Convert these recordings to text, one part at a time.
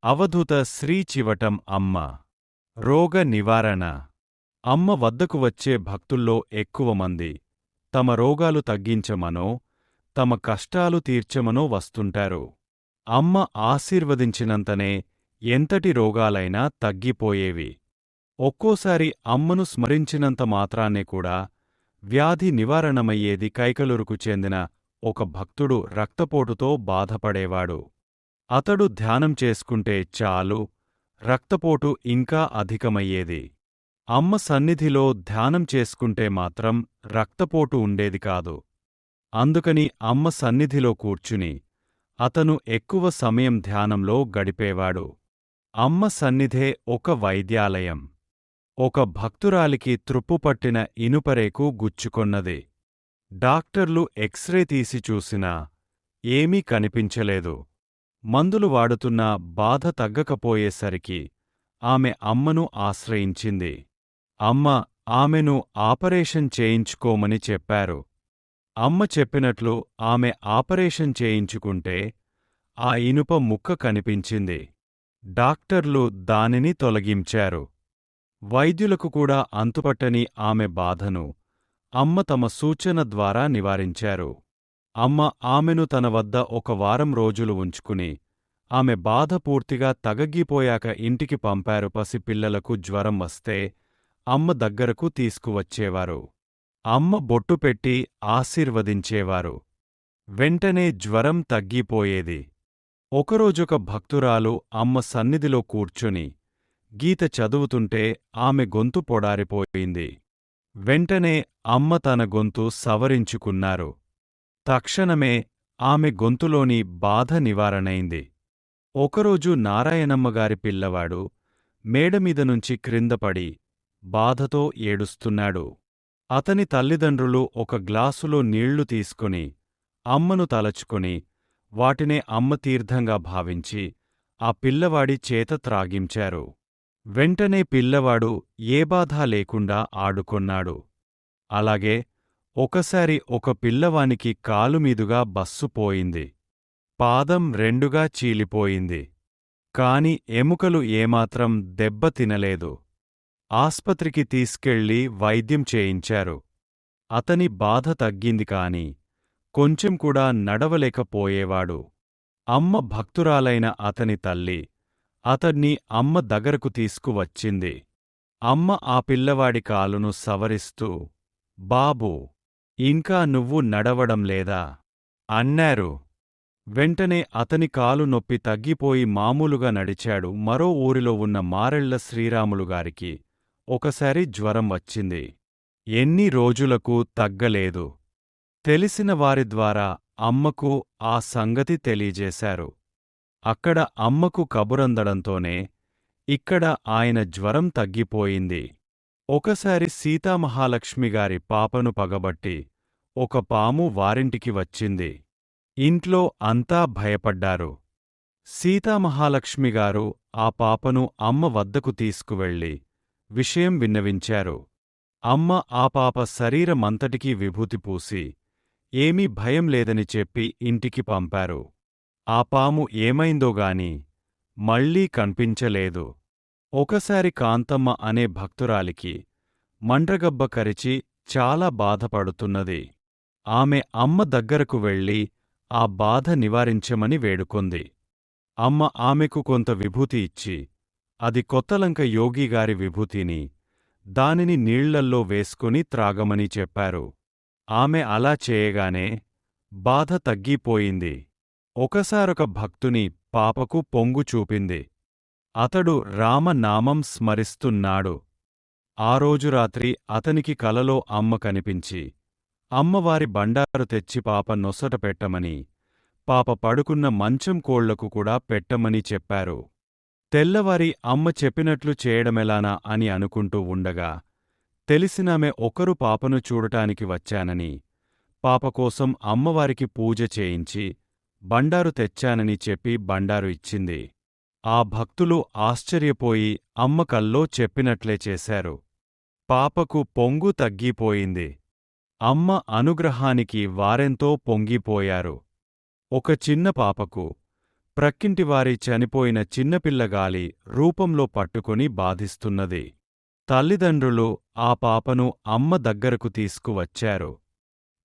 అవధూత శ్రీ చివటం అమ్మ. రోగ నివారణ. అమ్మ వద్దకు వచ్చే భక్తుల్లో ఎక్కువ మంది తమ రోగాలు తగ్గించమనో, తమ కష్టాలు తీర్చమనో వస్తుంటారు. అమ్మ ఆశీర్వదించినంతనే ఎంతటి రోగాలైనా తగ్గిపోయేవి. ఒక్కోసారి అమ్మను స్మరించినంత మాత్రాన్నే కూడా వ్యాధి నివారణమయ్యేది. కైకలూరుకు చెందిన ఒక భక్తుడు రక్తపోటుతో బాధపడేవాడు. అతడు ధ్యానం చేసుకుంటే చాలు, రక్తపోటు ఇంకా అధికమయ్యేది. అమ్మ సన్నిధిలో ధ్యానం చేసుకుంటే మాత్రం రక్తపోటు ఉండేది కాదు. అందుకని అమ్మ సన్నిధిలో కూర్చుని అతను ఎక్కువ సమయం ధ్యానంలో గడిపేవాడు. అమ్మ సన్నిధే ఒక వైద్యాలయం. ఒక భక్తురాలికి త్రుప్పుపట్టిన ఇనుపరేకు గుచ్చుకొన్నది. డాక్టర్లు ఎక్స్రే తీసి చూసినా ఏమీ కనిపించలేదు. మందులు వాడుతున్నా బాధ తగ్గకపోయేసరికి ఆమె అమ్మను ఆశ్రయించింది. అమ్మ ఆమెను ఆపరేషన్ చేయించుకోమని చెప్పారు. అమ్మ చెప్పినట్లు ఆమె ఆపరేషన్ చేయించుకుంటే ఆ ఇనుప ముక్క కనిపించింది. డాక్టర్లు దానిని తొలగించారు. వైద్యులకు కూడా అంతుపట్టని ఆమె బాధను అమ్మ తమ సూచన ద్వారా నివారించారు. అమ్మ ఆమెను తన వద్ద ఒక వారం రోజులు ఉంచుకుని ఆమె బాధ పూర్తిగా తగగిపోయాక ఇంటికి పంపారు. పసిపిల్లలకు జ్వరం వస్తే అమ్మ దగ్గరకు తీసుకువచ్చేవారు. అమ్మ బొట్టు పెట్టి ఆశీర్వదించేవారు. వెంటనే జ్వరం తగ్గిపోయేది. ఒకరోజొక భక్తురాలు అమ్మ సన్నిధిలో కూర్చొని గీత చదువుతుంటే ఆమె గొంతు పొడారిపోయింది. వెంటనే అమ్మ తన గొంతు సవరించుకున్నారు. తక్షణమే ఆమె గొంతులోని బాధ నివారణైంది. ఒకరోజు నారాయణమ్మగారి పిల్లవాడు మేడమీదనుంచి క్రిందపడి బాధతో ఏడుస్తున్నాడు. అతని తల్లిదండ్రులు ఒక గ్లాసులో నీళ్లు తీసుకుని అమ్మను తలచుకొని వాటినే అమ్మ తీర్థంగా భావించి ఆ పిల్లవాడి చేత త్రాగించారు. వెంటనే పిల్లవాడు ఏ బాధా లేకుండా ఆడుకొన్నాడు. అలాగే ఒకసారి ఒక పిల్లవానికి కాలుమీదుగా బస్సు పోయింది. పాదం రెండుగా చీలిపోయింది. కాని ఎముకలు ఏమాత్రం దెబ్బ తినలేదు. ఆస్పత్రికి తీసుకెళ్లి వైద్యం చేయించారు. అతని బాధ తగ్గింది కాని కొంచెం కూడా నడవలేకపోయేవాడు. అమ్మ భక్తురాలైన అతని తల్లి అతన్ని అమ్మ దగ్గరకు తీసుకువచ్చింది. అమ్మ ఆ పిల్లవాడి కాలును సవరిస్తూ, బాబూ, ఇంకా నువ్వు నడవడం లేదా అన్నారు. వెంటనే అతని కాలు నొప్పి తగ్గిపోయి మామూలుగా నడిచాడు. మరో ఊరిలో ఉన్న మారెళ్ల శ్రీరాములుగారికి ఒకసారి జ్వరం వచ్చింది. ఎన్ని రోజులకు తగ్గలేదు. తెలిసిన వారి ద్వారా అమ్మకు ఆ సంగతి తెలియజేశారు. అక్కడ అమ్మకు కబురందడంతోనే ఇక్కడ ఆయన జ్వరం తగ్గిపోయింది. ఒకసారి సీతామహాలక్ష్మిగారి పాపను పగబట్టి ఒక పాము వారింటికి వచ్చింది. ఇంట్లో అంతా భయపడ్డారు. సీతామహాలక్ష్మిగారు ఆ పాపను అమ్మ వద్దకు తీసుకువెళ్ళి విషయం విన్నవించారు. అమ్మ ఆ పాప శరీరమంతటికీ విభూతి పూసి ఏమీ భయం లేదని చెప్పి ఇంటికి పంపారు. ఆ పాము ఏమైందోగాని మళ్లీ కన్పించలేదు. ఒకసారి కాంతమ్మ అనే భక్తురాలికి మండ్రగబ్బ కరిచి చాలా బాధపడుతున్నది. ఆమె అమ్మ దగ్గరకు వెళ్ళి ఆ బాధ నివారించమని వేడుకొంది. అమ్మ ఆమెకు కొంత విభూతి ఇచ్చి అది కొత్తలంక యోగిగారి విభూతిని దానిని నీళ్లల్లో వేసుకుని త్రాగమని చెప్పారు. ఆమె అలా చేయగానే బాధ తగ్గిపోయింది. ఒకసారొక భక్తుని పాపకు పొంగు చూపింది. అతడు రామనామం స్మరిస్తున్నాడు. ఆ రోజు రాత్రి అతనికి కలలో అమ్మ కనిపించి అమ్మవారి బండారు తెచ్చి పాప నొసట పెట్టమని, పాప పడుకున్న మంచం కోళ్లకు కూడా పెట్టమని చెప్పారు. తెల్లవారి అమ్మ చెప్పినట్లు చేయడమెలానా అని అనుకుంటూ ఉండగా తెలిసినామె ఒకరు పాపను చూడటానికి వచ్చానని, పాపకోసం అమ్మవారికి పూజ చేయించి బండారు తెచ్చానని చెప్పి బండారు ఇచ్చింది. ఆ భక్తులు ఆశ్చర్యపోయి అమ్మ కల్లో చెప్పినట్లే చేశారు. పాపకు పొంగు తగ్గిపోయింది. అమ్మ అనుగ్రహానికి వారెంతో పొంగిపోయారు. ఒక చిన్న పాపకు ప్రక్కింటివారి చనిపోయిన చిన్నపిల్లగాలి రూపంలో పట్టుకొని బాధిస్తున్నది. తల్లిదండ్రులు ఆ పాపను అమ్మ దగ్గరకు తీసుకువచ్చారు.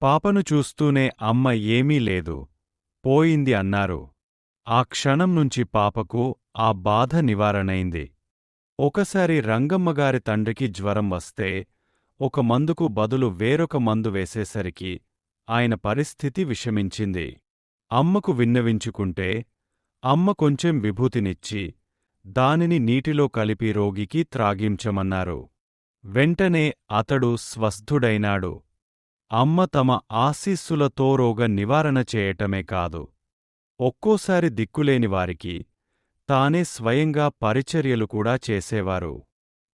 పాపను చూస్తూనే అమ్మ ఏమీ లేదు, పోయింది అన్నారు. ఆ క్షణం నుంచి పాపకు ఆ బాధ నివారణైంది. ఒకసారి రంగమ్మగారి తండ్రికి జ్వరం వస్తే ఒక మందుకు బదులు వేరొక మందు వేసేసరికి ఆయన పరిస్థితి విషమించింది. అమ్మకు విన్నవించుకుంటే అమ్మ కొంచెం విభూతినిచ్చి దానిని నీటిలో కలిపి రోగికి త్రాగించమన్నారు. వెంటనే అతడు స్వస్థుడైనాడు. అమ్మ తమ ఆశీస్సులతో రోగ నివారణ చేయటమే కాదు, ఒక్కోసారి దిక్కులేని వారికి తానే స్వయంగా పరిచర్యలు కూడా చేసేవారు.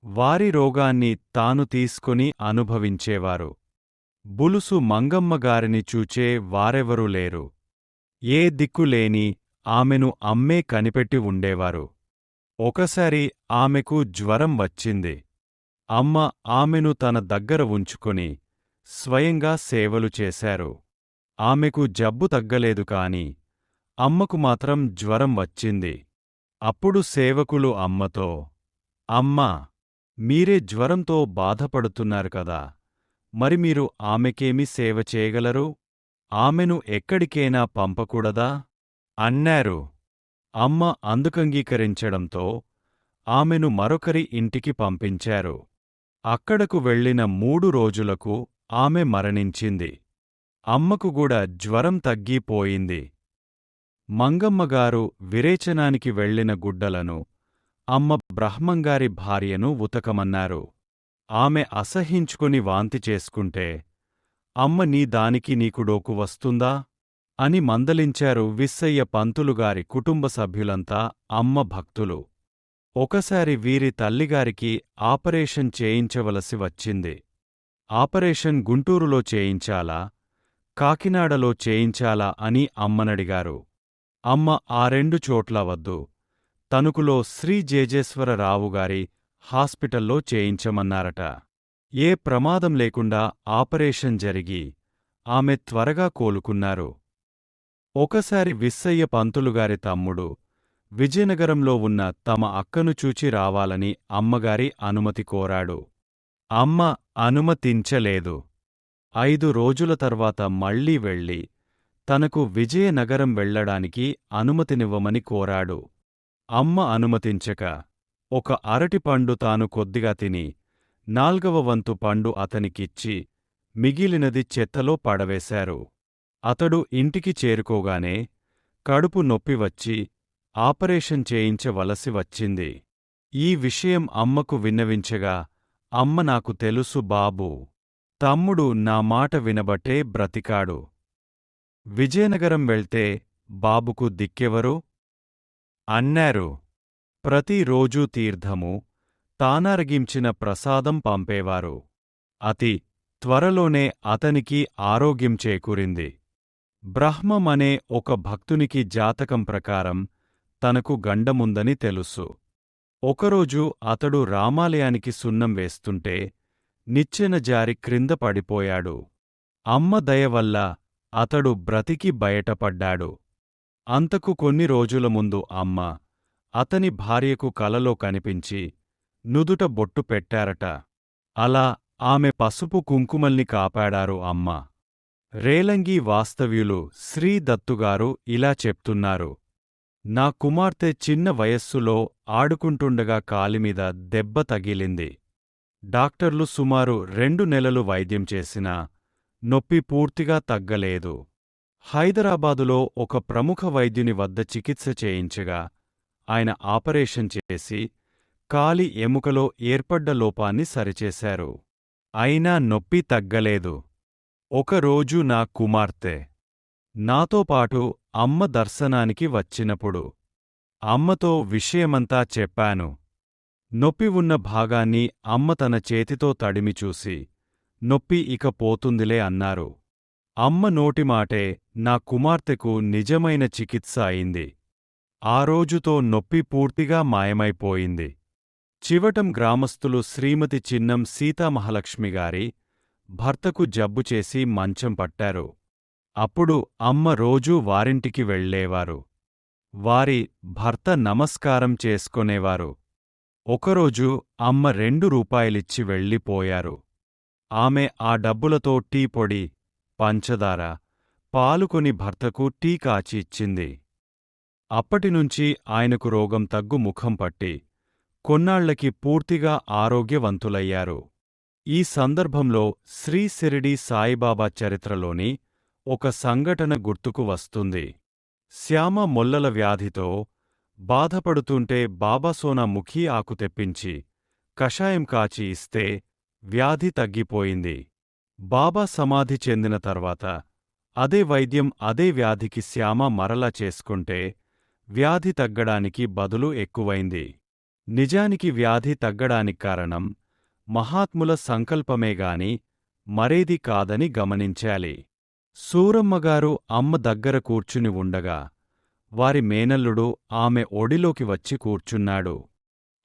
వారి రోగాన్ని తాను తీసుకొని అనుభవించేవారు. బులుసు మంగమ్మగారిని చూచే వారెవరూ లేరు. ఏ దిక్కులేని ఆమెను అమ్మే కనిపెట్టి ఉండేవారు. ఒకసారి ఆమెకు జ్వరం వచ్చింది. అమ్మ ఆమెను తన దగ్గర ఉంచుకొని స్వయంగా సేవలు చేశారు. ఆమెకు జబ్బు తగ్గలేదు కాని అమ్మకు మాత్రం జ్వరం వచ్చింది. అప్పుడు సేవకులు అమ్మతో, అమ్మా, మీరే జ్వరంతో బాధపడుతున్నారు కదా, మరి మీరు ఆమెకేమి సేవ చేయగలరు? ఆమెను ఎక్కడికైనా పంపకూడదా అన్నారు. అమ్మ అందుకంగీకరించడంతో ఆమెను మరొకరి ఇంటికి పంపించారు. అక్కడకు వెళ్ళిన 3 రోజులకు ఆమె మరణించింది. అమ్మకు కూడా జ్వరం తగ్గిపోయింది. మంగమ్మగారు విరేచనానికి వెళ్ళిన గుడ్డలను అమ్మ బ్రహ్మంగారి భార్యను ఉతకమన్నారు. ఆమె అసహించుకొని వాంతి చేసుకుంటే, అమ్మ నీ దానికి నీకు డోకు వస్తుందా అని మందలించారు. విస్సయ్య పంతులుగారి కుటుంబ సభ్యులంతా అమ్మ భక్తులు. ఒకసారి వీరి తల్లిగారికి ఆపరేషన్ చేయించవలసి వచ్చింది. ఆపరేషన్ గుంటూరులో చేయించాలా, కాకినాడలో చేయించాలా అని అమ్మనడిగారు. అమ్మ ఆ 2 చోట్లా వద్దు, తణుకులో శ్రీ జేజేశ్వరరావుగారి హాస్పిటల్లో చేయించమన్నారట. ఏ ప్రమాదం లేకుండా ఆపరేషన్ జరిగి ఆమె త్వరగా కోలుకున్నారు. ఒకసారి విస్సయ్య పంతులుగారి తమ్ముడు విజయనగరంలో ఉన్న తమ అక్కను చూచి రావాలని అమ్మగారి అనుమతి కోరాడు. అమ్మ అనుమతించలేదు. 5 రోజుల తర్వాత మళ్లీ వెళ్ళి తనకు విజయనగరం వెళ్లడానికి అనుమతినివ్వమని కోరాడు. అమ్మ అనుమతించక ఒక అరటిపండు తాను కొద్దిగా తిని 4వ వంతు పండు అతనికిచ్చి మిగిలినది చెత్తలో పడవేశారు. అతడు ఇంటికి చేరుకోగానే కడుపు నొప్పి వచ్చి ఆపరేషన్ చేయించవలసి వచ్చింది. ఈ విషయం అమ్మకు విన్నవించగా, అమ్మ నాకు తెలుసు బాబూ, తమ్ముడు నా మాట వినబట్టే బ్రతికాడు. విజయనగరం వెళ్తే బాబుకు దిక్కెవరు అన్నారు. ప్రతిరోజూ తీర్థము, తానరగించిన ప్రసాదం పంపేవారు. అతి త్వరలోనే అతనికి ఆరోగ్యం చేకూరింది. బ్రహ్మం అనే ఒక భక్తునికి జాతకం ప్రకారం తనకు గండముందని తెలుసు. ఒకరోజు అతడు రామాలయానికి సున్నం వేస్తుంటే నిచ్చెన జారి క్రింద పడిపోయాడు. అమ్మ దయవల్ల అతడు బ్రతికి బయటపడ్డాడు. అంతకు కొన్ని రోజుల ముందు అమ్మ అతని భార్యకు కలలో కనిపించి నుదుట బొట్టు పెట్టారట. అలా ఆమె పసుపు కుంకుమల్ని కాపాడారు అమ్మ. రేలంగి వాస్తవ్యులు శ్రీ దత్తుగారు ఇలా చెప్తున్నారు. నా కుమార్తె చిన్న వయస్సులో ఆడుకుంటుండగా కాలిమీద దెబ్బ తగిలింది. డాక్టర్లు సుమారు 2 నెలలు వైద్యం చేసినా నొప్పి పూర్తిగా తగ్గలేదు. హైదరాబాదులో ఒక ప్రముఖ వైద్యుని వద్ద చికిత్స చేయించగా ఆయన ఆపరేషన్ చేసి కాలి ఎముకలో ఏర్పడ్డ లోపాన్ని సరిచేశారు. అయినా నొప్పి తగ్గలేదు. ఒకరోజు నా కుమార్తె నాతో పాటు అమ్మ దర్శనానికి వచ్చినప్పుడు అమ్మతో విషయమంతా చెప్పాను. నొప్పి ఉన్న భాగాన్ని అమ్మ తన చేతితో తడిమి చూసి నొప్పి ఇక పోతుందిలే అన్నారు. అమ్మ నోటిమాటే నా కుమార్తెకు నిజమైన చికిత్స అయింది. ఆ రోజుతో నొప్పి పూర్తిగా మాయమైపోయింది. చివటం గ్రామస్థులు శ్రీమతి చిన్నం సీతామహాలక్ష్మిగారి భర్తకు జబ్బుచేసి మంచం పట్టారు. అప్పుడు అమ్మ రోజూ వారింటికి వెళ్ళేవారు. వారి భర్త నమస్కారం చేసుకొనేవారు. ఒకరోజు అమ్మ 2 రూపాయలిచ్చి వెళ్ళిపోయారు. ఆమె ఆ డబ్బులతో టీ పొడి, పంచదార, పాలుకొని భర్తకు టీ కాచి ఇచ్చింది. అప్పటినుంచి ఆయనకు రోగం తగ్గు ముఖం పట్టి కొన్నాళ్లకి పూర్తిగా ఆరోగ్యవంతులయ్యారు. ఈ సందర్భంలో శ్రీ షిరిడీ సాయిబాబా చరిత్రలోని ఒక సంఘటన గుర్తుకు వస్తుంది. శ్యామ మొల్లల వ్యాధితో బాధపడుతుంటే బాబాసోనా ముఖీ ఆకు తెప్పించి కషాయం కాచి ఇస్తే వ్యాధి తగ్గిపోయింది. బాబా సమాధి చెందిన తర్వాత అదే వైద్యం అదే వ్యాధికి శ్యామ మరలా చేసుకుంటే వ్యాధి తగ్గడానికి బదులు ఎక్కువైంది. నిజానికి వ్యాధి తగ్గడానికి కారణం మహాత్ముల సంకల్పమేగాని మరేది కాదని గమనించాలి. సూరమ్మగారు అమ్మ దగ్గర కూర్చుని ఉండగా వారి మేనల్లుడు ఆమె ఒడిలోకి వచ్చి కూర్చున్నాడు.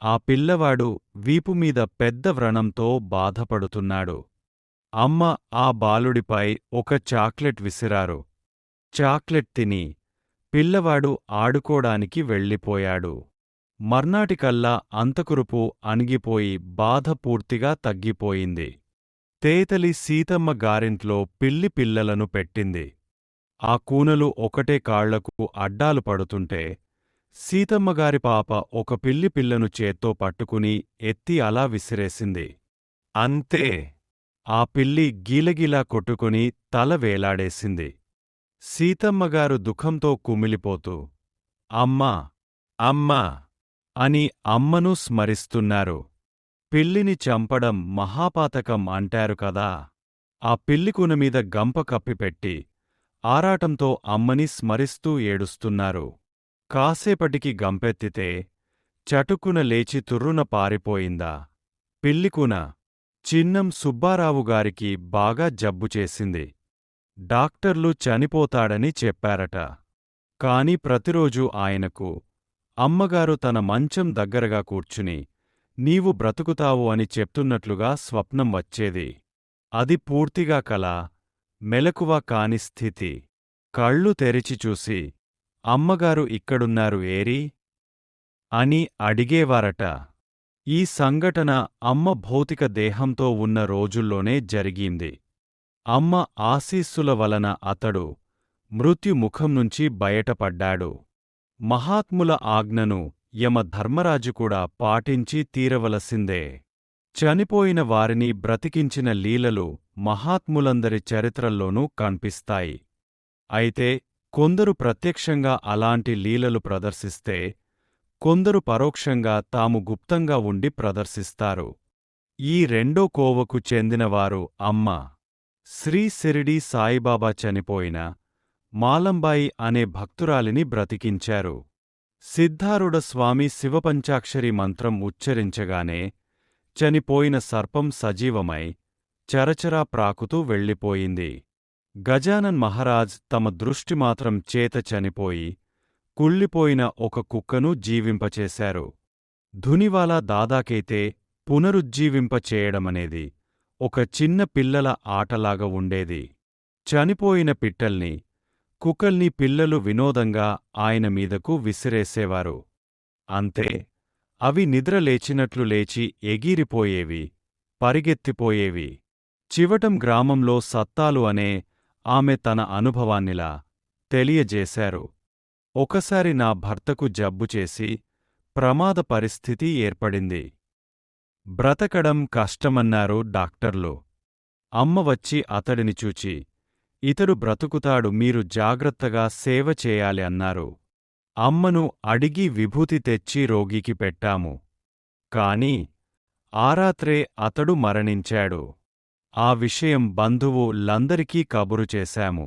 ఆ పిల్లవాడు వీపుమీద పెద్ద వ్రణంతో బాధపడుతున్నాడు. అమ్మ ఆ బాలుడిపై ఒక చాక్లెట్ విసిరారు. చాక్లెట్ తిని పిల్లవాడు ఆడుకోడానికి వెళ్ళిపోయాడు. మర్నాటికల్లా అంతకురుపు అణిగిపోయి బాధ పూర్తిగా తగ్గిపోయింది. తేతలి సీతమ్మ గారింట్లో పిల్లి పిల్లలను పెట్టింది. ఆ కూనలు ఒకటే కాళ్లకు అడ్డాలు పడుతుంటే సీతమ్మగారి పాప ఒక పిల్లి పిల్లను చేత్తో పట్టుకుని ఎత్తి అలా విసిరేసింది. అంతే! ఆ పిల్లి గీలగిలా కొట్టుకుని తల వేలాడేసింది. సీతమ్మగారు దుఃఖంతో కుమిలిపోతూ అమ్మా! అమ్మా! అని అమ్మను స్మరిస్తున్నారు. పిల్లిని చంపడం మహాపాతకం అంటారు కదా! ఆ పిల్లికూనమీద గంప కప్పిపెట్టి ఆరాటంతో అమ్మని స్మరిస్తూ ఏడుస్తున్నారు. కాసేపటికి గంపెత్తితే చటుక్కున లేచి తుర్రున పారిపోయిందా పిల్లికూన. చిన్నం సుబ్బారావుగారికి బాగా జబ్బు చేసింది. డాక్టర్లు చనిపోతాడని చెప్పారట. కాని ప్రతిరోజూ ఆయనకు అమ్మగారు తన మంచం దగ్గరగా కూర్చుని నీవు బ్రతుకుతావు అని చెప్తున్నట్లుగా స్వప్నం వచ్చేది. అది పూర్తిగా కల, మెలకువ కాని స్థితి. కళ్ళు తెరిచి చూసి అమ్మగారు ఇక్కడున్నారు ఏరీ అని అడిగేవారట. ఈ సంఘటన అమ్మ భౌతిక దేహంతో ఉన్న రోజుల్లోనే జరిగింది. అమ్మ ఆశీస్సుల వలన అతడు మృత్యుముఖం నుంచి బయటపడ్డాడు. మహాత్ముల ఆజ్ఞను యమ ధర్మరాజు కూడా పాటించి తీరవలసిందే. చనిపోయిన వారిని బ్రతికించిన లీలలు మహాత్ములందరి చరిత్రల్లోనూ కన్పిస్తాయి. అయితే కొందరు ప్రత్యక్షంగా అలాంటి లీలలు ప్రదర్శిస్తే కొందరు పరోక్షంగా తాము గుప్తంగా ఉండి ప్రదర్శిస్తారు. ఈ రెండో కోవకు చెందినవారు అమ్మ. శ్రీ షిరిడీ సాయిబాబా చనిపోయిన మాలంబాయి అనే భక్తురాలిని బ్రతికించారు. సిద్ధారూఢ స్వామి శివపంచాక్షరి మంత్రం ఉచ్చరించగానే చనిపోయిన సర్పం సజీవమై చరచరా ప్రాకుతూ వెళ్ళిపోయింది. గజానన్ మహారాజ్ తమ దృష్టిమాత్రం చేత చనిపోయి కుళ్ళిపోయిన ఒక కుక్కను జీవింపచేశారు. ధునివాలా దాదాకైతే పునరుజ్జీవింపచేయడమనేది ఒక చిన్న పిల్లల ఆటలాగా ఉండేది. చనిపోయిన పిట్టల్ని, కుక్కల్ని పిల్లలు వినోదంగా ఆయన మీదకు విసిరేసేవారు. అంతే, అవి నిద్రలేచినట్లు లేచి ఎగిరిపోయేవి, పరిగెత్తిపోయేవి. చివటం గ్రామంలో సత్తాలు అనే ఆమె తన అనుభవాన్నిలా తెలియజేశారు. ఒకసారి నా భర్తకు జబ్బుచేసి ప్రమాద పరిస్థితి ఏర్పడింది. బ్రతకడం కష్టమన్నారు డాక్టర్లు. అమ్మ వచ్చి అతడిని చూచి ఇతడు బ్రతుకుతాడు, మీరు జాగ్రత్తగా సేవ చేయాలి అన్నారు. అమ్మను అడిగి విభూతి తెచ్చి రోగికి పెట్టాము. కాని ఆ రాత్రే అతడు మరణించాడు. ఆ విషయం బంధువులందరికీ కబురు చేశాము.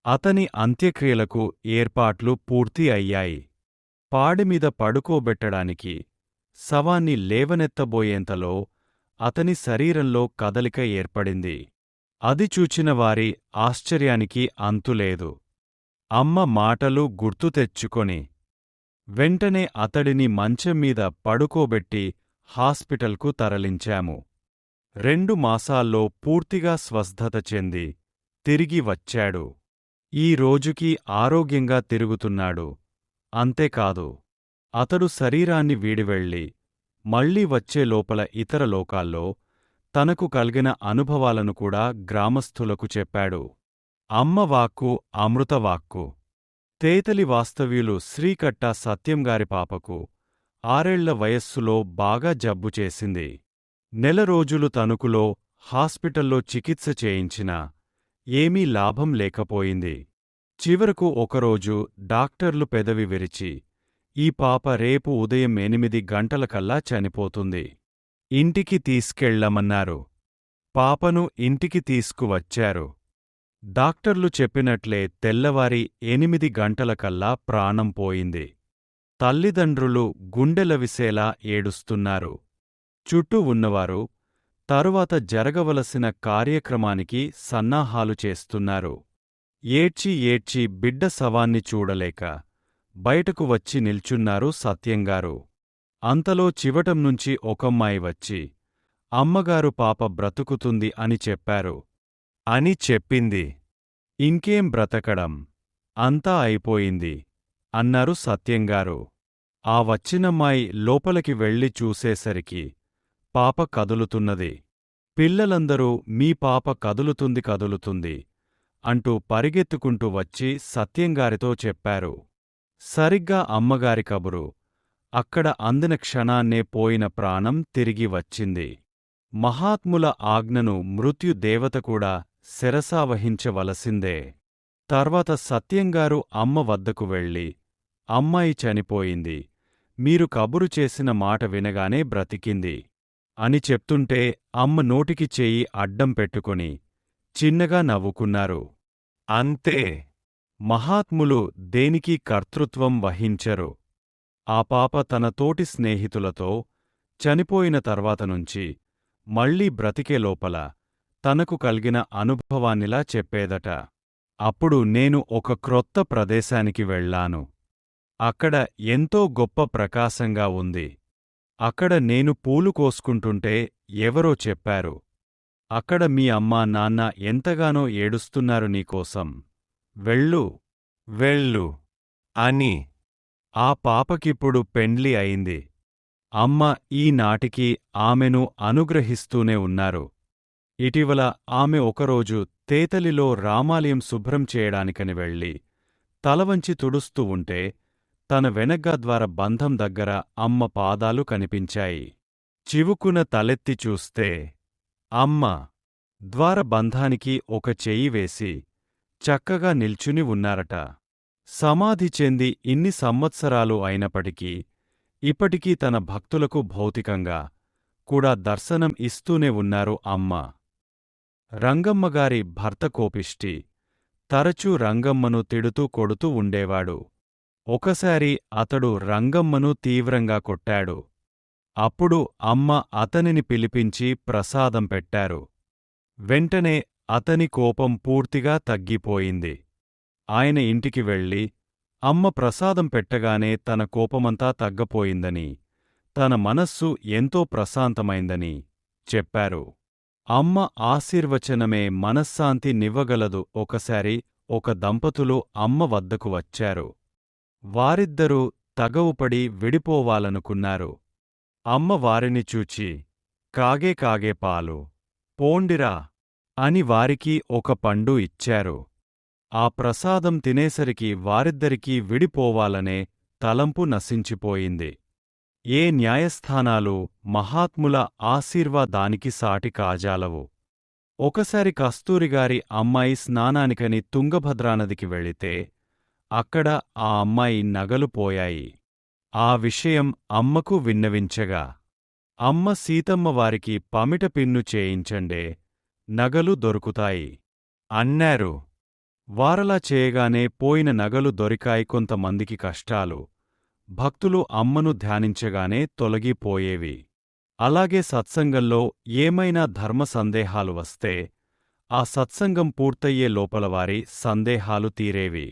అతని అంత్యక్రియలకు ఏర్పాట్లు పూర్తి అయ్యాయి. పాడిమీద పడుకోబెట్టడానికి శవాన్ని లేవనెత్తబోయేంతలో అతని శరీరంలో కదలిక ఏర్పడింది. అది చూచిన వారి ఆశ్చర్యానికి అంతులేదు. అమ్మ మాటలు గుర్తు తెచ్చుకొని వెంటనే అతడిని మంచంమీద పడుకోబెట్టి హాస్పిటల్కు తరలించాము. 2 మాసాల్లో పూర్తిగా స్వస్థత చెంది తిరిగి వచ్చాడు. ఈ రోజుకీ ఆరోగ్యంగా తిరుగుతున్నాడు. అంతేకాదు అతడు శరీరాన్ని వీడివెళ్ళి మళ్లీ వచ్చే లోపల ఇతర లోకాల్లో తనకు కలిగిన అనుభవాలను కూడా గ్రామస్థులకు చెప్పాడు. అమ్మ వాక్కు అమృతవాక్కు. తేతలి వాస్తవ్యులు శ్రీకట్ట సత్యంగారి పాపకు 6 వయస్సులో బాగా జబ్బు చేసింది. నెల రోజులు తణుకులో హాస్పిటల్లో చికిత్స చేయించినా ఏమీ లాభం లేకపోయింది. చివరకు ఒకరోజు డాక్టర్లు పెదవి విరిచి, ఈ పాప రేపు ఉదయం 8 గంటలకల్లా చనిపోతుంది. ఇంటికి తీసుకెళ్ళమన్నారు. పాపను ఇంటికి తీసుకువచ్చారు. డాక్టర్లు చెప్పినట్లే తెల్లవారి 8 గంటలకల్లా ప్రాణం పోయింది. తల్లిదండ్రులు గుండెలవిసేలా ఏడుస్తున్నారు. చుట్టూ ఉన్నవారు తరువాత జరగవలసిన కార్యక్రమానికి సన్నాహాలు చేస్తున్నారు. ఏడ్చి ఏడ్చి బిడ్డ శవాన్ని చూడలేక బయటకు వచ్చి నిల్చున్నారు సత్యంగారు. అంతలో చివటం నుంచి ఒకమ్మాయి వచ్చి, అమ్మగారు పాప బ్రతుకుతుంది అని చెప్పారు అని చెప్పింది. ఇంకేం బ్రతకడం, అంతా అయిపోయింది అన్నారు సత్యంగారు. ఆ వచ్చినమ్మాయి లోపలికి వెళ్ళి చూసేసరికి పాప కదులుతున్నది. పిల్లలందరూ మీ పాప కదులుతుంది కదులుతుంది అంటూ పరిగెత్తుకుంటూ వచ్చి సత్యంగారితో చెప్పారు. సరిగ్గా అమ్మగారి కబురు అక్కడ అందిన క్షణాన్నే పోయిన ప్రాణం తిరిగి వచ్చింది. మహాత్ముల ఆజ్ఞను మృత్యుదేవత కూడా శిరసావహించవలసిందే. తర్వాత సత్యంగారు అమ్మ వద్దకు వెళ్ళి, అమ్మాయి చనిపోయింది, మీరు కబురు చేసిన మాట వినగానే బ్రతికింది అని చెప్తుంటే అమ్మ నోటికి చెయ్యి అడ్డం పెట్టుకుని చిన్నగా నవ్వుకున్నారు. అంతే. మహాత్ములు దేనికీ కర్తృత్వం వహించరు. ఆ పాప తన తోటి స్నేహితులతో చనిపోయిన తర్వాతనుంచి మళ్లీ బ్రతికే లోపల తనకు కల్గిన అనుభవాన్నిలా చెప్పేదట. అప్పుడు నేను ఒక క్రొత్త ప్రదేశానికి వెళ్ళాను. అక్కడ ఎంతో గొప్ప ప్రకాశంగా ఉంది. అక్కడ నేను పూలు కోసుకుంటుంటే ఎవరో చెప్పారు, అక్కడ మీ అమ్మా నాన్న ఎంతగానో ఏడుస్తున్నారు నీకోసం. వెళ్ళు వెళ్ళు అని. ఆ పాపకిప్పుడు పెండ్లి అయింది. అమ్మ ఈనాటికి ఆమెను అనుగ్రహిస్తూనే ఉన్నారు. ఇటీవల ఆమె ఒకరోజు తేతలిలో రామాలయం శుభ్రం చేయడానికని వెళ్ళి తలవంచి తుడుస్తూ ఉంటే తన వెనగ్గాద్వార బంధం దగ్గర అమ్మ పాదాలు కనిపించాయి. చివుకున తలెత్తి చూస్తే అమ్మ ద్వారబంధానికి ఒక చెయ్యి వేసి చక్కగా నిల్చుని ఉన్నారట. సమాధి చెంది ఇన్ని సంవత్సరాలు అయినప్పటికీ ఇప్పటికీ తన భక్తులకు భౌతికంగా కూడా దర్శనం ఇస్తూనే ఉన్నారు అమ్మ. రంగమ్మగారి భర్త కోపిష్టి. తరచూ రంగమ్మను తిడుతూ కొడుతూ ఉండేవాడు. ఒకసారి అతడు రంగమ్మను తీవ్రంగా కొట్టాడు. అప్పుడు అమ్మ అతనిని పిలిపించి ప్రసాదం పెట్టారు. వెంటనే అతని కోపం పూర్తిగా తగ్గిపోయింది. ఆయన ఇంటికి వెళ్ళి అమ్మ ప్రసాదం పెట్టగానే తన కోపమంతా తగ్గపోయిందని, తన మనస్సు ఎంతో ప్రశాంతమైందని చెప్పారు. అమ్మ ఆశీర్వచనమే మనశ్శాంతి నివ్వగలదు. ఒకసారి ఒక దంపతులు అమ్మ వద్దకు వచ్చారు. వారిద్దరూ తగవుపడి విడిపోవాలనుకున్నారు. అమ్మ వారిని చూచి, కాగే కాగే పాలు పోండిరా అని వారికి ఒక పండు ఇచ్చారు. ఆ ప్రసాదం తినేసరికి వారిద్దరికీ విడిపోవాలనే తలంపు నశించిపోయింది. ఏ న్యాయస్థానాలు మహాత్ముల ఆశీర్వాదానికి సాటి కాజాలవు. ఒకసారి కస్తూరిగారి అమ్మాయి స్నానానికని తుంగభద్రానదికి వెళితే అక్కడ ఆ అమ్మాయి నగలు పోయాయి. ఆ విషయం అమ్మకు విన్నవించగా అమ్మ సీతమ్మవారికి పమిట పిన్ను చేయించండే, నగలు దొరుకుతాయి అన్నారు. వారలా చేయగానే పోయిన నగలు దొరికాయి. కొంతమందికి కష్టాలు భక్తులు అమ్మను ధ్యానించగానే తొలగిపోయేవి. అలాగే సత్సంగంలో ఏమైనా ధర్మ సందేహాలు వస్తే ఆ సత్సంగం పూర్తయ్యే లోపల వారి సందేహాలు తీరేవి.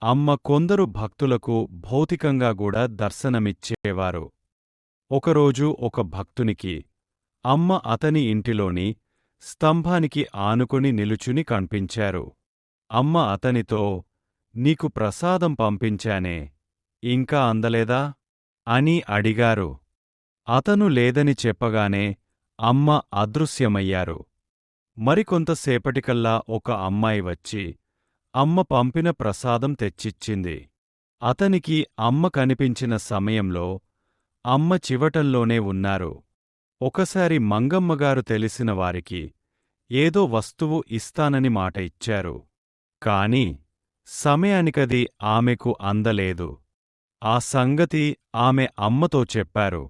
అమ్మ కొందరు భక్తులకు భౌతికంగా కూడా దర్శనమిచ్చేవారు. ఒకరోజు ఒక భక్తునికి అమ్మ అతని ఇంటిలోని స్తంభానికి ఆనుకుని నిలుచుని కనిపించారు. అమ్మ అతనితో, నీకు ప్రసాదం పంపించానే, ఇంకా అందలేదా అని అడిగారు. అతను లేదని చెప్పగానే అమ్మ అదృశ్యమయ్యారు. మరికొంతసేపటికల్లా ఒక అమ్మాయి వచ్చి అమ్మ పంపిన ప్రసాదం తెచ్చిచ్చింది. అతనికి అమ్మ కనిపించిన సమయంలో అమ్మ చివటంలోనే ఉన్నారు. ఒకసారి మంగమ్మగారు తెలిసిన వారికి ఏదో వస్తువు ఇస్తానని మాట ఇచ్చారు. కాని సమయానికది ఆమెకు అందలేదు. ఆ సంగతి ఆమె అమ్మతో చెప్పారు.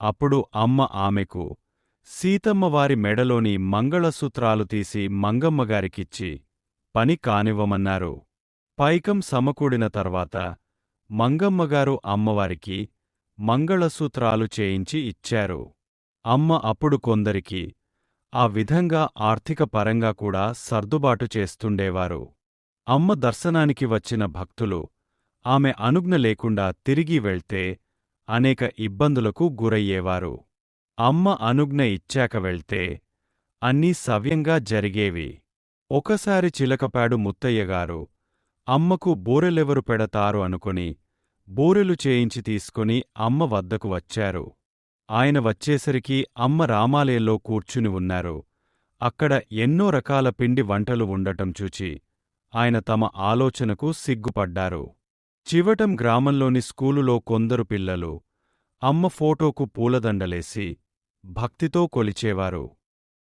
అప్పుడు అమ్మ ఆమెకు సీతమ్మవారి మెడలోని మంగళసూత్రాలు తీసి మంగమ్మగారికిచ్చి పని కానివ్వమన్నారు. పైకం సమకూడిన తర్వాత మంగమ్మగారు అమ్మవారికి మంగళసూత్రాలు చేయించి ఇచ్చారు. అమ్మ అప్పుడు కొందరికి ఆ విధంగా ఆర్థిక పరంగా కూడా సర్దుబాటు చేస్తుండేవారు. అమ్మ దర్శనానికి వచ్చిన భక్తులు ఆమె అనుజ్ఞ లేకుండా తిరిగి వెళ్తే అనేక ఇబ్బందులకు గురయ్యేవారు. అమ్మ అనుజ్ఞ ఇచ్చాక వెళ్తే అన్నీ సవ్యంగా జరిగేవి. ఒకసారి చిలకపాడు ముత్తయ్యగారు అమ్మకు బూరెలెవరు పెడతారు అనుకుని బూరెలు చేయించి తీసుకుని అమ్మ వద్దకు వచ్చారు. ఆయన వచ్చేసరికి అమ్మ రామాలయంలో కూర్చుని ఉన్నారు. అక్కడ ఎన్నో రకాల పిండి వంటలు ఉండటం చూచి ఆయన తమ ఆలోచనకు సిగ్గుపడ్డారు. చివటం గ్రామంలోని స్కూలులో కొందరు పిల్లలు అమ్మ ఫోటోకు పూలదండలేసి భక్తితో కొలిచేవారు.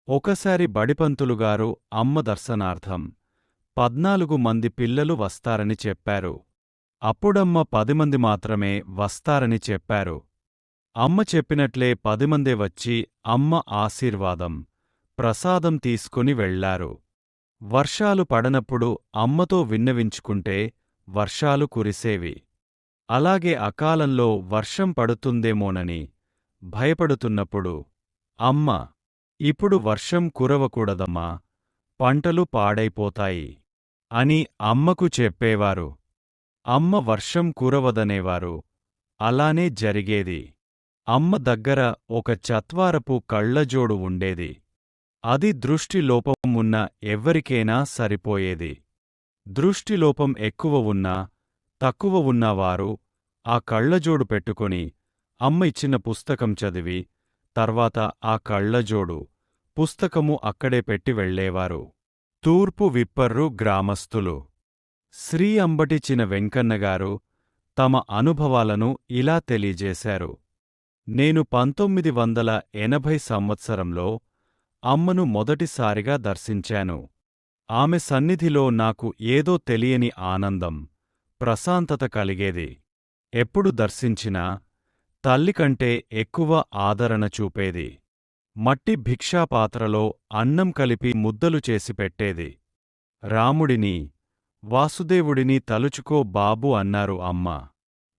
ఒకసారి బడిపంతులుగారు అమ్మ దర్శనార్థం 14 మంది పిల్లలు వస్తారని చెప్పారు. అప్పుడమ్మ 10 మంది మాత్రమే వస్తారని చెప్పారు. అమ్మ చెప్పినట్లే 10 మందే వచ్చి అమ్మ ఆశీర్వాదం, ప్రసాదం తీసుకుని వెళ్లారు. వర్షాలు పడనప్పుడు అమ్మతో విన్నవించుకుంటే వర్షాలు కురిసేవి. అలాగే అకాలంలో వర్షం పడుతుందేమోనని భయపడుతున్నప్పుడు అమ్మ, ఇప్పుడు వర్షం కురవకూడదమ్మా, పంటలు పాడైపోతాయి అని అమ్మకు చెప్పేవారు. అమ్మ వర్షం కురవదనేవారు. అలానే జరిగేది. అమ్మ దగ్గర ఒక చత్వారపు కళ్లజోడు ఉండేది. అది దృష్టిలోపం ఉన్న ఎవ్వరికైనా సరిపోయేది. దృష్టిలోపం ఎక్కువ ఉన్నా తక్కువ ఉన్నవారు ఆ కళ్లజోడు పెట్టుకుని అమ్మ ఇచ్చిన పుస్తకం చదివి తర్వాత ఆ కళ్లజోడు, పుస్తకము అక్కడే పెట్టి వెళ్లేవారు. తూర్పు విప్పర్రు గ్రామస్థులు శ్రీ అంబటి చిన వెంకన్నగారు తమ అనుభవాలను ఇలా తెలియజేశారు. నేను 1980 సంవత్సరంలో అమ్మను మొదటిసారిగా దర్శించాను. ఆమె సన్నిధిలో నాకు ఏదో తెలియని ఆనందం, ప్రశాంతత కలిగేది. ఎప్పుడు దర్శించినా తల్లికంటే ఎక్కువ ఆదరణ చూపేది. మట్టి భిక్షాపాత్రలో అన్నం కలిపి ముద్దలు చేసి పెట్టేది. రాముడిని, వాసుదేవుడిని తలుచుకో బాబూ అన్నారు అమ్మ.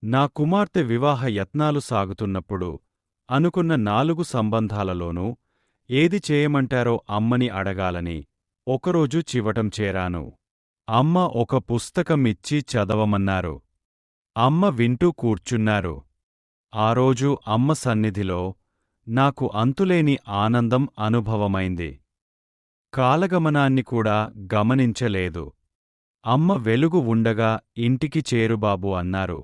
నా కుమార్తె వివాహ యత్నాలు సాగుతున్నప్పుడు అనుకున్న 4 సంబంధాలలోనూ ఏది చేయమంటారో అమ్మని అడగాలని ఒకరోజు చివటం చేరాను. అమ్మ ఒక పుస్తకం ఇచ్చి చదవమన్నారు. అమ్మ వింటూ కూర్చున్నారు. ఆ రోజు అమ్మ సన్నిధిలో నాకు అంతులేని ఆనందం అనుభవమైంది. కాలగమనాన్ని కూడా గమనించలేదు. అమ్మ వెలుగు ఉండగా ఇంటికి చేరుబాబు అన్నారు.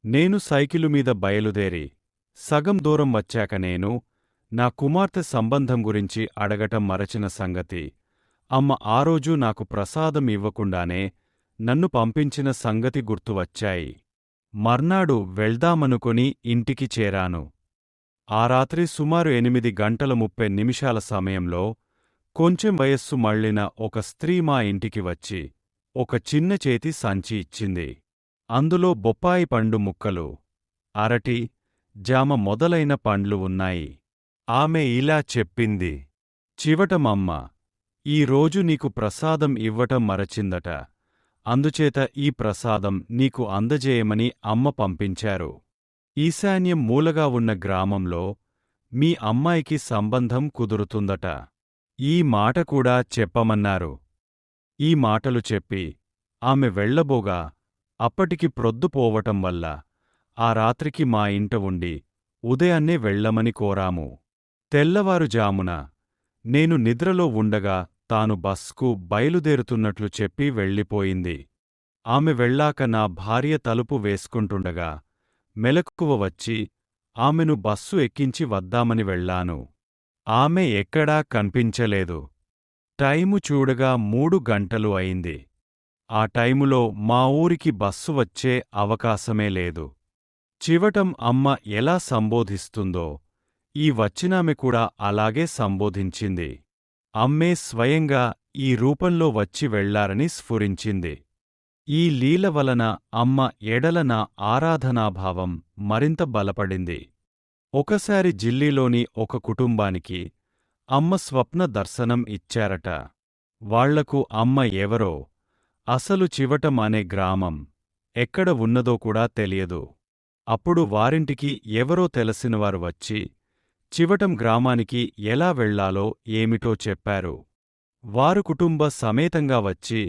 నేను సైకిలు మీద బయలుదేరి సగం దూరం వచ్చాక నేను నా కుమార్తె సంబంధం గురించి అడగటం మరచిన సంగతి, అమ్మ ఆ రోజు నాకు ప్రసాదం ఇవ్వకుండానే నన్ను పంపించిన సంగతి గుర్తువచ్చాయి. మర్నాడు వెళ్దామనుకుని ఇంటికి చేరాను. ఆ రాత్రి సుమారు 8:30 సమయంలో కొంచెం వయస్సు మళ్ళిన ఒక స్త్రీ మా ఇంటికి వచ్చి ఒక చిన్న చేతి సంచి ఇచ్చింది. అందులో బొప్పాయి పండు ముక్కలు, అరటి, జామ మొదలైన పండ్లు ఉన్నాయి. ఆమె ఇలా చెప్పింది. చివటమమ్మ, ఈ రోజు నీకు ప్రసాదం ఇవ్వటం మరచిందట. అందుచేత ఈ ప్రసాదం నీకు అందజేయమని అమ్మ పంపించారు. ఈశాన్యం మూలగా ఉన్న గ్రామంలో మీ అమ్మాయికి సంబంధం కుదురుతుందట. ఈ మాట కూడా చెప్పమన్నారు. ఈ మాటలు చెప్పి ఆమె వెళ్లబోగా అప్పటికి ప్రొద్దుపోవటం వల్ల ఆ రాత్రికి మా ఇంట ఉండి ఉదయాన్నే వెళ్లమని కోరాము. తెల్లవారుజామున నేను నిద్రలో ఉండగా తాను బస్కు బయలుదేరుతున్నట్లు చెప్పి వెళ్ళిపోయింది. ఆమె వెళ్ళాక నా భార్య తలుపు వేసుకుంటుండగా మెలకువ వచ్చి ఆమెను బస్సు ఎక్కించి వద్దామని వెళ్ళాను. ఆమె ఎక్కడా కన్పించలేదు. టైము చూడగా 3 గంటలు అయింది. ఆ టైములో మా ఊరికి బస్సు వచ్చే అవకాశమే లేదు. చివటం అమ్మ ఎలా సంబోధిస్తుందో ఈ వచ్చినామె కూడా అలాగే సంబోధించింది. అమ్మే స్వయంగా ఈ రూపంలో వచ్చి వెళ్లారని స్ఫురించింది. ఈ లీల వలన అమ్మ ఎడల నా ఆరాధనాభావం మరింత బలపడింది. ఒకసారి ఢిల్లీలోని ఒక కుటుంబానికి అమ్మ స్వప్న దర్శనం ఇచ్చారట. వాళ్లకు అమ్మ ఎవరో, అసలు చివటం అనే గ్రామం ఎక్కడ ఉన్నదో కూడా తెలియదు. అప్పుడు వారింటికి ఎవరో తెలిసినవారు వచ్చి చివటం గ్రామానికి ఎలా వెళ్లాలో ఏమిటో చెప్పారు. వారు కుటుంబ సమేతంగా వచ్చి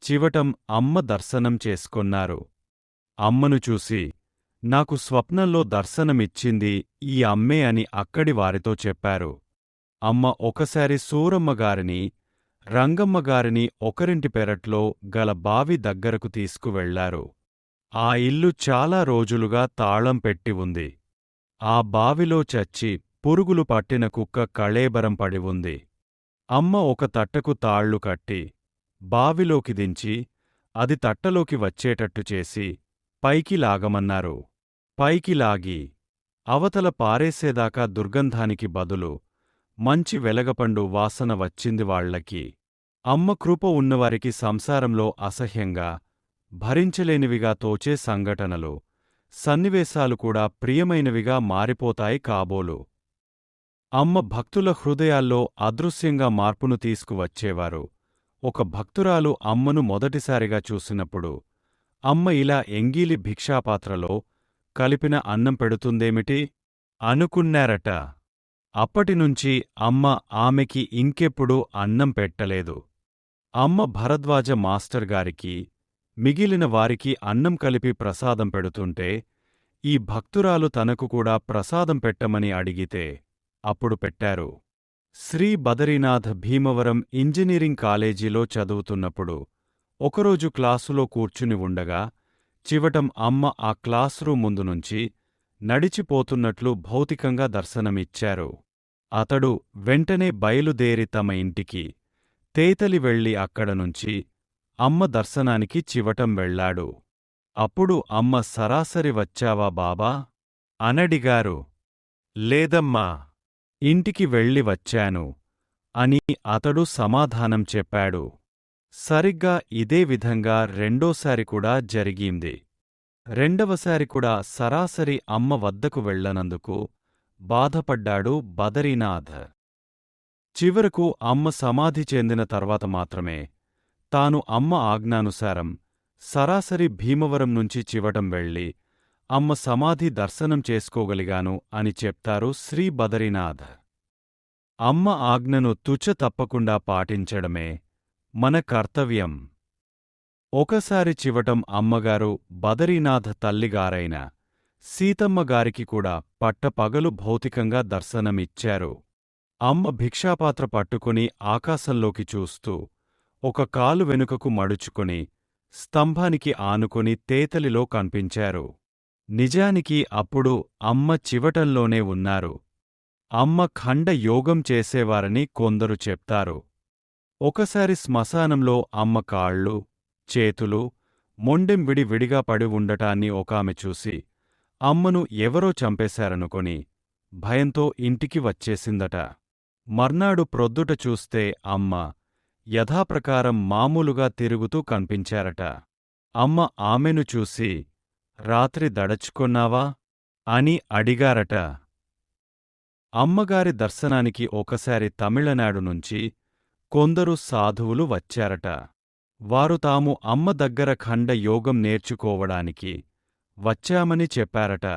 చివటం అమ్మ దర్శనం చేసుకొన్నారు. అమ్మను చూసి నాకు స్వప్నంలో దర్శనమిచ్చింది ఈ అమ్మే అని అక్కడి వారితో చెప్పారు. అమ్మ ఒకసారి సూరమ్మగారిని, రంగమ్మగారిని ఒకరింటి పెరట్లో గల బావి దగ్గరకు తీసుకువెళ్లారు. ఆ ఇల్లు చాలా రోజులుగా తాళం పెట్టి ఉంది. ఆ బావిలో చచ్చి పురుగులు పట్టిన కుక్క కళేబరం పడి ఉంది. అమ్మ ఒక తట్టకు తాళ్లు కట్టి బావిలోకి దించి అది తట్టలోకి వచ్చేటట్టు చేసి పైకి లాగమన్నారు. పైకి లాగి అవతల పారేసేదాకా దుర్గంధానికి బదులు మంచి వెలగపండు వాసన వచ్చింది వాళ్లకి. అమ్మ కృప ఉన్నవారికి సంసారంలో అసహ్యంగా, భరించలేనివిగా తోచే సంఘటనలు, సన్నివేశాలు కూడా ప్రియమైనవిగా మారిపోతాయి కాబోలు. అమ్మ భక్తుల హృదయాల్లో అదృశ్యంగా మార్పును తీసుకువచ్చేవారు. ఒక భక్తురాలు అమ్మను మొదటిసారిగా చూసినప్పుడు అమ్మ ఇలా ఎంగీలి భిక్షాపాత్రలో కలిపిన అన్నం పెడుతుందేమిటి అనుకున్నారట. అప్పటినుంచి అమ్మ ఆమెకి ఇంకెప్పుడూ అన్నం పెట్టలేదు. అమ్మ భరద్వాజ మాస్టర్ గారికి, మిగిలిన వారికి అన్నం కలిపి ప్రసాదం పెడుతుంటే ఈ భక్తురాలు తనకు కూడా ప్రసాదం పెట్టమని అడిగితే అప్పుడు పెట్టారు. శ్రీ బదరీనాథ్ భీమవరం ఇంజనీరింగ్ కాలేజీలో చదువుతున్నప్పుడు ఒకరోజు క్లాసులో కూర్చుని ఉండగా చివటం అమ్మ ఆ క్లాస్ రూం ముందు నుంచి నడిచిపోతున్నట్లు భౌతికంగా దర్శనమిచ్చారు. అతడు వెంటనే బయలుదేరి తమ ఇంటికి తేతలి వెళ్ళి అక్కడనుంచి అమ్మ దర్శనానికి చివటం వెళ్ళాడు. అప్పుడు అమ్మ సరాసరి వచ్చావా బాబా అనడిగారు. లేదమ్మా, ఇంటికి వెళ్ళి వచ్చాను అని అతడు సమాధానం చెప్పాడు. సరిగ్గా ఇదే విధంగా రెండోసారి కూడా జరిగింది. రెండవసారి కూడా సరాసరి అమ్మ వద్దకు వెళ్ళనందుకు బాధపడ్డాడు బదరీనాథ్. చివరకు అమ్మ సమాధి చెందిన తర్వాత మాత్రమే తాను అమ్మ ఆజ్ఞానుసారం సరాసరి భీమవరం నుంచి చివటం వెళ్ళి అమ్మ సమాధి దర్శనం చేసుకోగలిగాను అని చెప్తారు శ్రీ బదరీనాథ్. అమ్మ ఆజ్ఞను తుచ తప్పకుండా పాటించడమే మన కర్తవ్యం. ఒకసారి చివటం అమ్మగారు బదరీనాథ్ తల్లిగారైన సీతమ్మగారికి కూడా పట్టపగలు భౌతికంగా దర్శనమిచ్చారు. అమ్మ భిక్షాపాత్ర పట్టుకుని ఆకాశంలోకి చూస్తూ ఒక కాలు వెనుకకు మడుచుకుని స్తంభానికి ఆనుకుని తేతలిలో కన్పించారు. నిజానికి అప్పుడు అమ్మ చివటంలోనే ఉన్నారు. అమ్మ ఖండ యోగం చేసేవారని కొందరు చెప్తారు. ఒకసారి శ్మశానంలో అమ్మ కాళ్ళు, చేతులు, మొండెం విడివిడిగా పడి ఉండటాన్ని ఒకామె చూసి అమ్మను ఎవరో చంపేశారనుకొని భయంతో ఇంటికి వచ్చేసిందట. మర్నాడు ప్రొద్దుట చూస్తే అమ్మ యథాప్రకారం మామూలుగా తిరుగుతూ కన్పించారట. అమ్మ ఆమెను చూసి రాత్రి దడచుకొన్నావా అని అడిగారట. అమ్మగారి దర్శనానికి ఒకసారి తమిళనాడు నుంచి కొందరు సాధువులు వచ్చారట. వారు తాము అమ్మ దగ్గర ఖండ యోగం నేర్చుకోవడానికి వచ్చామని చెప్పారట.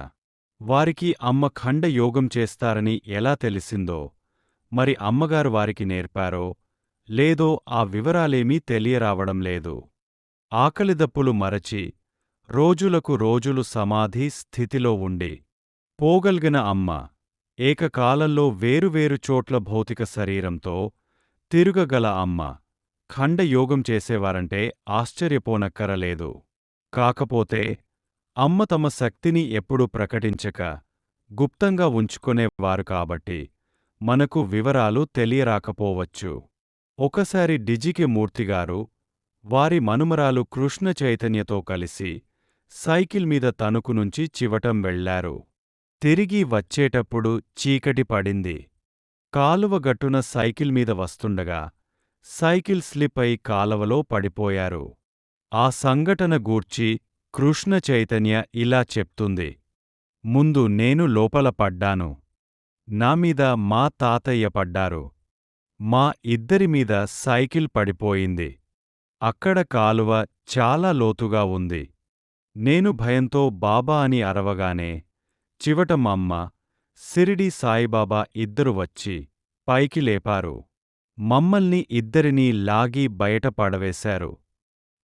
వారికి అమ్మ ఖండ యోగం చేస్తారని ఎలా తెలిసిందో, మరి అమ్మగారు వారికి నేర్పారో లేదో ఆ వివరాలేమీ తెలియరావడం లేదు. ఆకలిదప్పులు మరచి రోజులకు రోజులు సమాధి స్థితిలో ఉండి పోగల్గిన అమ్మ ఏకకాలంలో వేరువేరు చోట్ల భౌతిక శరీరంతో తిరుగగల అమ్మ ఖండయోగం చేసేవారంటే ఆశ్చర్యపోనక్కరలేదు. కాకపోతే అమ్మ తమ శక్తిని ఎప్పుడూ ప్రకటించక గుప్తంగా ఉంచుకునేవారు కాబట్టి మనకు వివరాలు తెలియరాకపోవచ్చు. ఒకసారి డిజికె మూర్తిగారు వారి మనుమరాలు కృష్ణ చైతన్యతో కలిసి సైకిల్ మీద తణుకు నుంచి చివటం వెళ్లారు. తిరిగి వచ్చేటప్పుడు చీకటి పడింది. కాలువ గట్టున సైకిల్ మీద వస్తుండగా సైకిల్ స్లిప్ అయి కాలవలో పడిపోయారు. ఆ సంఘటన గూర్చి కృష్ణ చైతన్య ఇలా చెప్తుంది: ముందు నేను లోపల పడ్డాను. నామీద మా తాతయ్య పడ్డారు. మా ఇద్దరిమీద సైకిల్ పడిపోయింది. అక్కడ కాలువ చాలా లోతుగా ఉంది. నేను భయంతో బాబా అని అరవగానే చివటమమ్మ, సిరిడి సాయిబాబా ఇద్దరు వచ్చి పైకి లేపారు. మమ్మల్ని ఇద్దరినీ లాగి బయట పడవేశారు.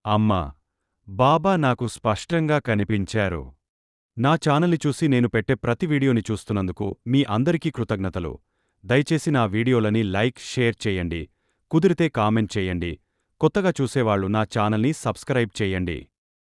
అమ్మా, బాబా నాకు స్పష్టంగా కనిపించారు. నా ఛానల్ని చూసి నేను పెట్టే ప్రతి వీడియోని చూస్తున్నందుకు మీ అందరికీ కృతజ్ఞతలు. దయచేసి నా వీడియోలని లైక్, షేర్ చేయండి. కుదిరితే కామెంట్ చేయండి. కొత్తగా చూసేవాళ్లు నా ఛానల్ని సబ్స్క్రైబ్ చేయండి.